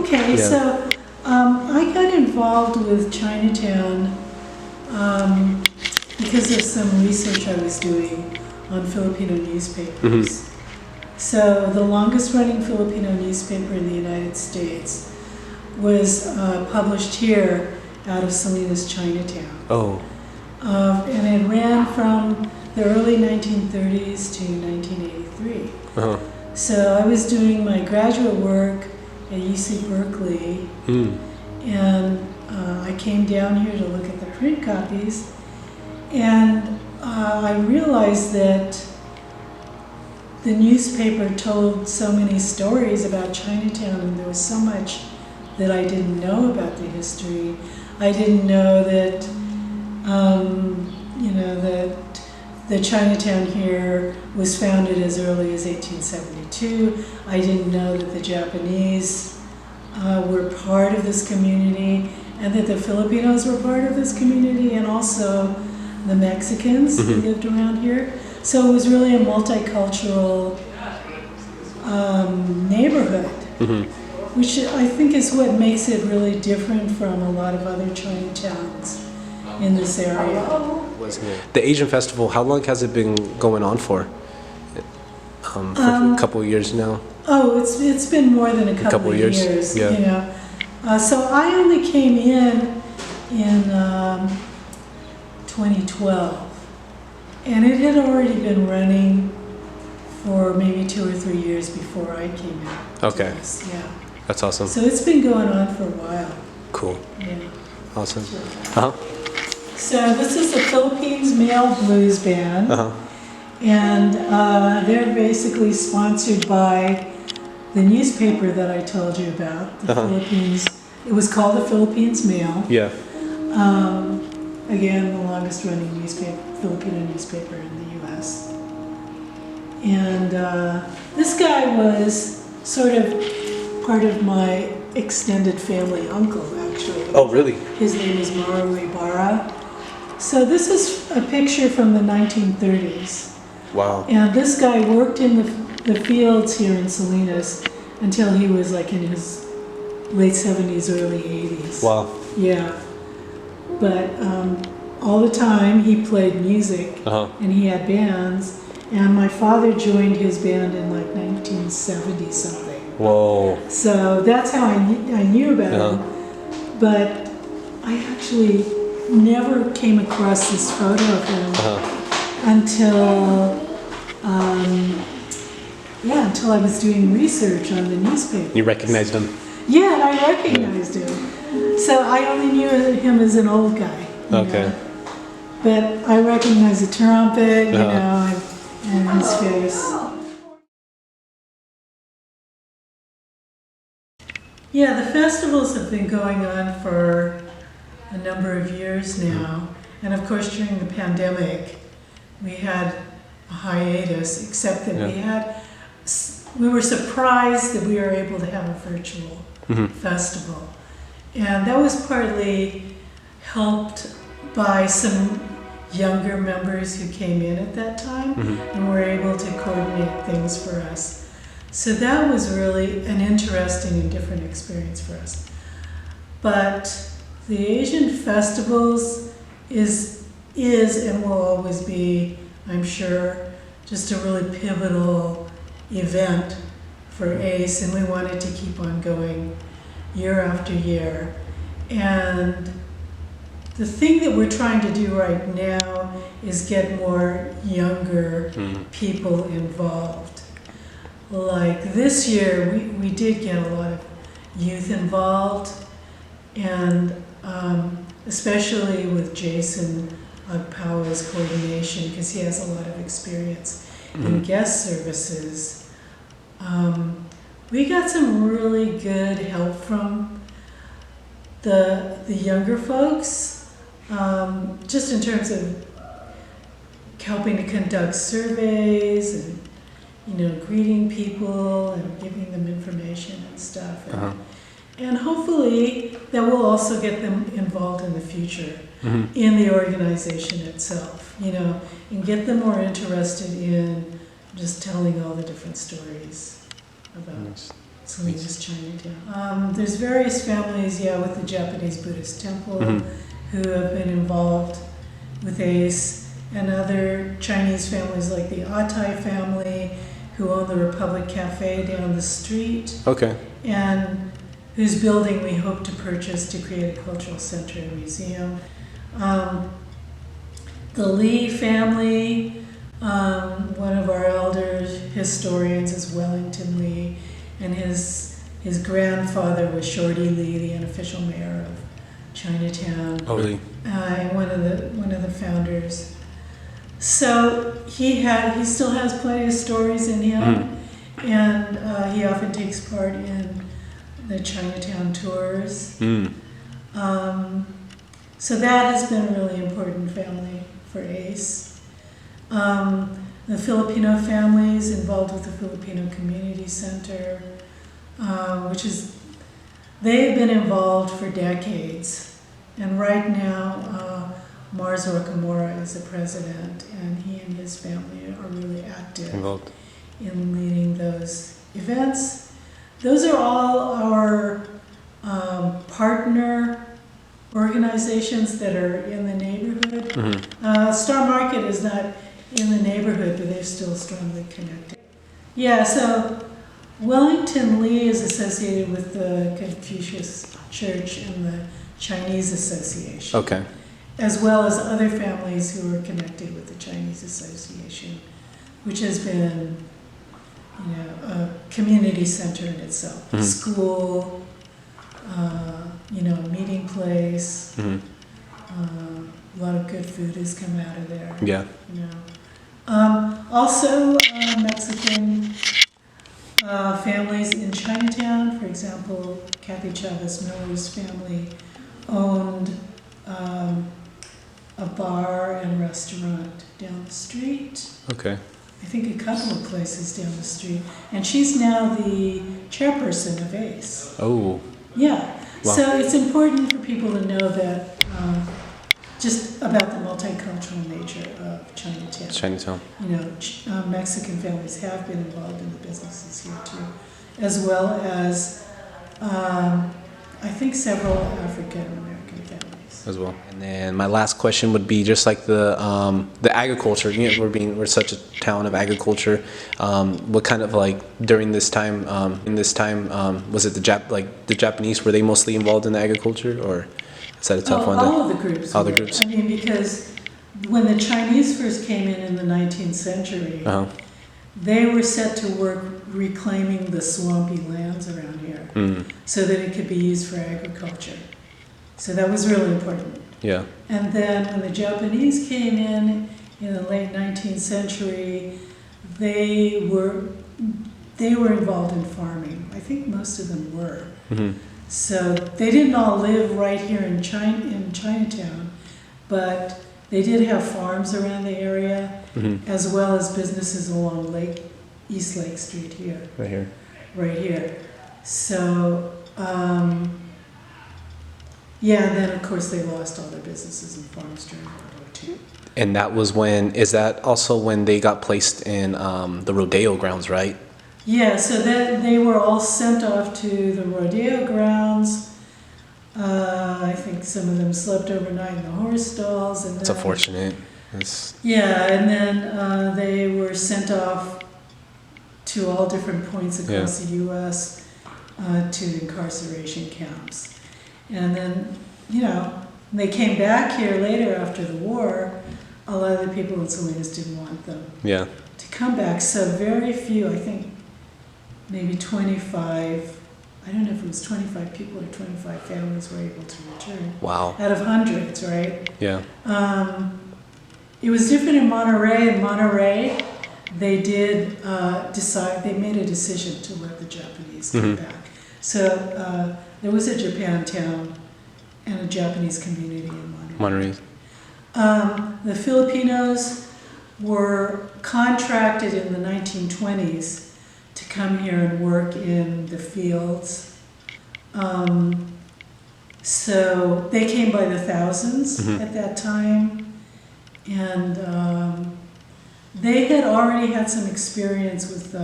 Okay, Yeah. so I got involved with Chinatown because of some research I was doing on Filipino newspapers. So the longest running Filipino newspaper in the United States was published here out of Salinas, Chinatown. Oh. And it ran from the early 1930s to 1983. Uh-huh. So I was doing my graduate work at UC Berkeley, and I came down here to look at the print copies, and I realized that the newspaper told so many stories about Chinatown, and there was so much that I didn't know about the history. I didn't know that, that the Chinatown here was founded as early as 1872. I didn't know that the Japanese were part of this community, and that the Filipinos were part of this community, and also the Mexicans who lived around here. So it was really a multicultural neighborhood, which I think is what makes it really different from a lot of other Chinatowns in this area. The Asian Festival, how long has it been going on for? For a couple of years now? Oh, it's been more than a couple of years. Yeah. You know. So I only came in 2012, and it had already been running for maybe 2 or 3 years before I came in. Okay. Yeah. That's awesome. So it's been going on for a while. Cool. Yeah. Awesome. Sure. Uh-huh. So this is the Philippines Male Blues Band, and they're basically sponsored by the newspaper that I told you about, the Philippines. It was called the Philippines Mail. Yeah. Again, the longest running Filipino newspaper in the U.S. And this guy was sort of part of my extended family uncle, actually. Oh, really? His name is Maru Ibarra. So this is a picture from the 1930s. Wow. And this guy worked in the fields here in Salinas until he was like in his late 70s, early 80s. Wow. Yeah. But all the time he played music, and he had bands. And my father joined his band in like 1970 something. Whoa. So that's how I knew about him. But I actually never came across this photo of him until I was doing research on the newspaper. You recognized him? Yeah, and I recognized him. So I only knew him as an old guy. Okay. Know? But I recognized the trumpet, you know, and his face. Yeah, the festivals have been going on for a number of years now. And of course, during the pandemic, we had a hiatus, except that we were surprised that we were able to have a virtual festival. And that was partly helped by some younger members who came in at that time and were able to coordinate things for us. So that was really an interesting and different experience for us. But the Asian festivals is and will always be, I'm sure, just a really pivotal event for ACE, and we want it to keep on going year after year. And the thing that we're trying to do right now is get more younger people involved. Like this year, we did get a lot of youth involved, and especially with Jason Agpawa's coordination, because he has a lot of experience in guest services. We got some really good help from the younger folks, just in terms of helping to conduct surveys and greeting people and giving them information and stuff. And hopefully that will also get them involved in the future in the organization itself, and get them more interested in just telling all the different stories about Salinas Chinatown. There's various families, with the Japanese Buddhist temple who have been involved with ACE, and other Chinese families like the Atai family who own the Republic Cafe down the street. Okay. And whose building we hope to purchase to create a cultural center and museum. The Lee family, one of our elder historians is Wellington Lee, and his grandfather was Shorty Lee, the unofficial mayor of Chinatown. Oh, really? And one of the founders. So he still has plenty of stories in him, and he often takes part in the Chinatown tours. So that has been a really important family for ACE. The Filipino families involved with the Filipino Community Center, they've been involved for decades. And right now, Mars Okamura is the president, and he and his family are really active in leading those events. Those are all our partner organizations that are in the neighborhood. Star Market is not in the neighborhood, but they're still strongly connected. Yeah, so Wellington Lee is associated with the Confucius Church and the Chinese Association. Okay. As well as other families who are connected with the Chinese Association, which has been, a community center in itself. A school, a meeting place. A lot of good food has come out of there. Yeah. Also, Mexican families in Chinatown, for example, Kathy Chavez Miller's family owned a bar and restaurant down the street. Okay. I think a couple of places down the street. And she's now the chairperson of ACE. Oh. Yeah. Wow. So it's important for people to know that just about the multicultural nature of Chinatown. Chinatown. Mexican families have been involved in the businesses here too, as well as I think several African American families As well. And then my last question would be just like the agriculture. We're such a town of agriculture. What kind of during this time was it the Japanese, were they mostly involved in the agriculture, or is that a tough one? All of the groups. All the groups. I mean, because when the Chinese first came in the 19th century, they were set to work reclaiming the swampy lands around here so that it could be used for agriculture. So that was really important. Yeah. And then when the Japanese came in the late 19th century, they were involved in farming. I think most of them were. So they didn't all live right here in Chinatown, but they did have farms around the area, as well as businesses along East Lake Street here. Right here. So, and then of course they lost all their businesses and farms during World War II. And that was is that also when they got placed in the rodeo grounds, right? Yeah, so then they were all sent off to the rodeo grounds. I think some of them slept overnight in the horse stalls. And It's unfortunate. Yeah, and then they were sent off to all different points across the U.S. To incarceration camps. And then, they came back here later after the war. A lot of the people in Salinas didn't want them to come back. So very few, I think maybe 25, I don't know if it was 25 people or 25 families were able to return. Wow. Out of hundreds, right? Yeah. It was different in Monterey. In Monterey, they did they made a decision to let the Japanese come back. So there was a Japantown and a Japanese community in Monterey. The Filipinos were contracted in the 1920s to come here and work in the fields. So they came by the thousands at that time. And they had already had some experience with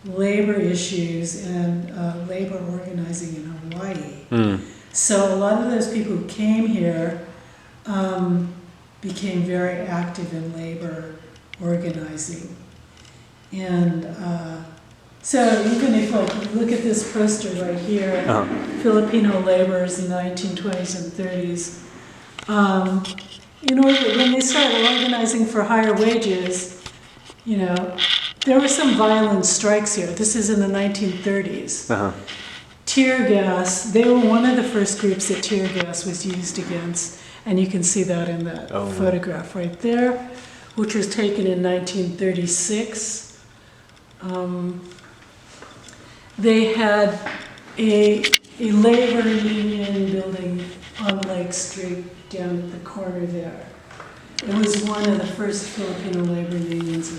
labor issues and labor organizing in Hawaii. So a lot of those people who came here became very active in labor organizing. And so even if like you look at this poster right here, Filipino laborers in the 1920s and 30s, you know, when they started organizing for higher wages, you know, there were some violent strikes here. This is in the 1930s. Tear gas, they were one of the first groups that tear gas was used against, and you can see that in that photograph right there, which was taken in 1936. They had a labor union building on Lake Street down at the corner there. It was one of the first Filipino labor unions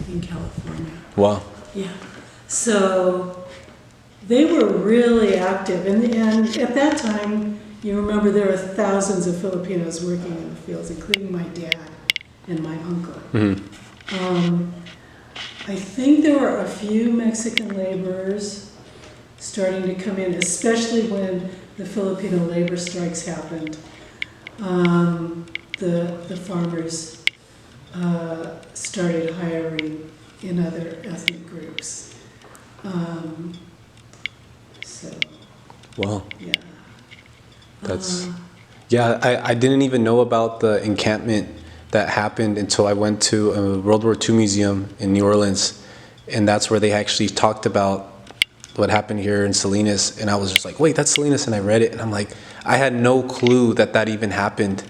in California. Wow. Yeah. So they were really active. And at that time, you remember there were thousands of Filipinos working in the fields, including my dad and my uncle. I think there were a few Mexican laborers starting to come in, especially when the Filipino labor strikes happened. The farmers started hiring in other ethnic groups. So, wow. yeah. That's, yeah, I didn't even know about the encampment that happened until I went to a World War II museum in New Orleans. And that's where they actually talked about what happened here in Salinas. And I was just like, wait, that's Salinas. And I read it and I'm like, I had no clue that that even happened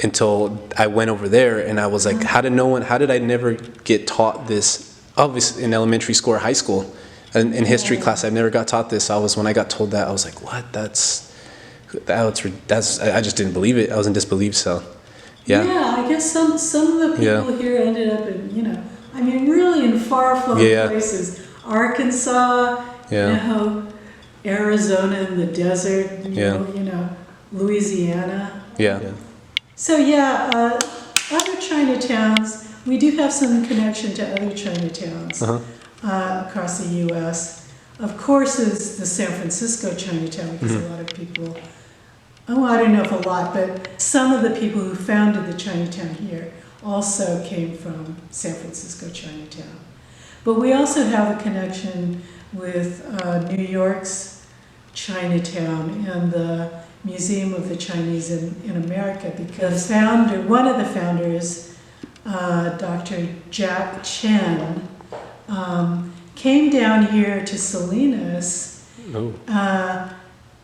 until I went over there. And I was like, how did I never get taught this? Obviously in elementary school or high school, in history class, I never got taught this. When I got told that, I was like, what? That's, I just didn't believe it. I was in disbelief. So, yeah. Yeah, I guess some of the people here ended up in, you know, I mean, really in far-flung places. Arkansas, you know, Arizona in the desert, you know, Louisiana. Yeah. So other Chinatowns, we do have some connection to other Chinatowns across the U.S. Of course, is the San Francisco Chinatown, because a lot of people, I don't know if a lot, but some of the people who founded the Chinatown here also came from San Francisco Chinatown. But we also have a connection with New York's Chinatown and the Museum of the Chinese in America, because one of the founders, Dr. Jack Chen, came down here to Salinas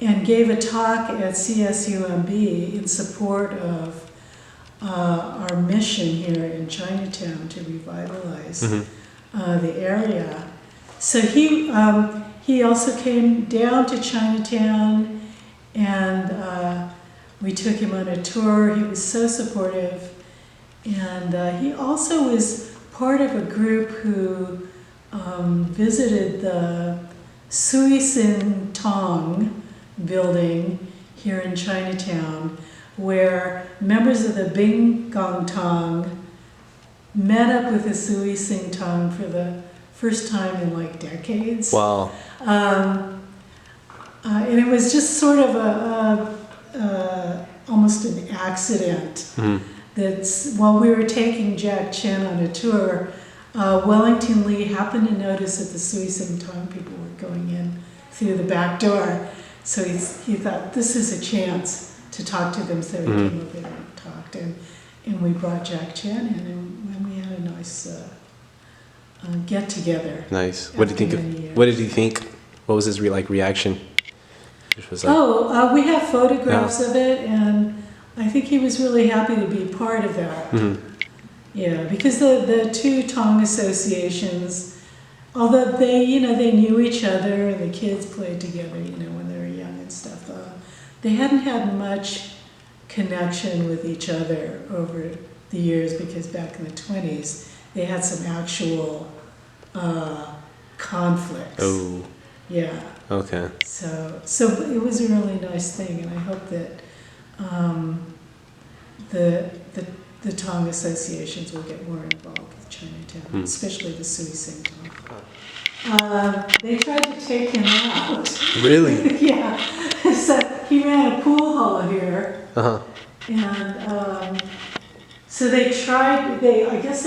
and gave a talk at CSUMB in support of our mission here in Chinatown to revitalize the area. So he also came down to Chinatown, and we took him on a tour. He was so supportive, and he also was part of a group who visited the Sui Sin Tong building here in Chinatown, where members of the Bing Gong Tong met up with the Sui Sing Tong for the first time in like decades. Wow. And it was just sort of almost an accident. That's while we were taking Jack Chen on a tour, Wellington Lee happened to notice that the Sui Sing Tong people were going in through the back door. So he thought, this is a chance to talk to them. So he came over there and talked. And we brought Jack Chen in, and we had a nice get together. Nice. What did he think? What was his reaction? Which was like, we have photographs of it, and I think he was really happy to be part of that. Yeah, because the two Tong associations, although they knew each other and the kids played together, when they were young and stuff, they hadn't had much connection with each other over the years, because back in the 20s they had some actual conflicts. Oh. Yeah. Okay. So it was a really nice thing, and I hope that the the Tong associations will get more involved with Chinatown, especially the Sui Sing Tong. They tried to take him out. Really? Yeah. So he ran a pool hall here. Uh-huh. And so they tried, let's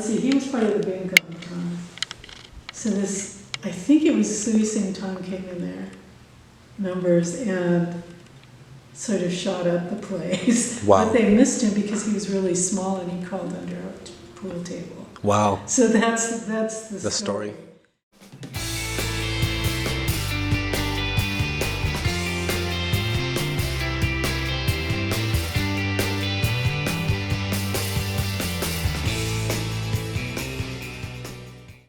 see, he was part of the Vengua Tong. So this, I think it was Sui Sing Tong came in there, numbers, and sort of shot up the place. Wow. But they missed him because he was really small and he crawled under a pool table. Wow. So that's the The story.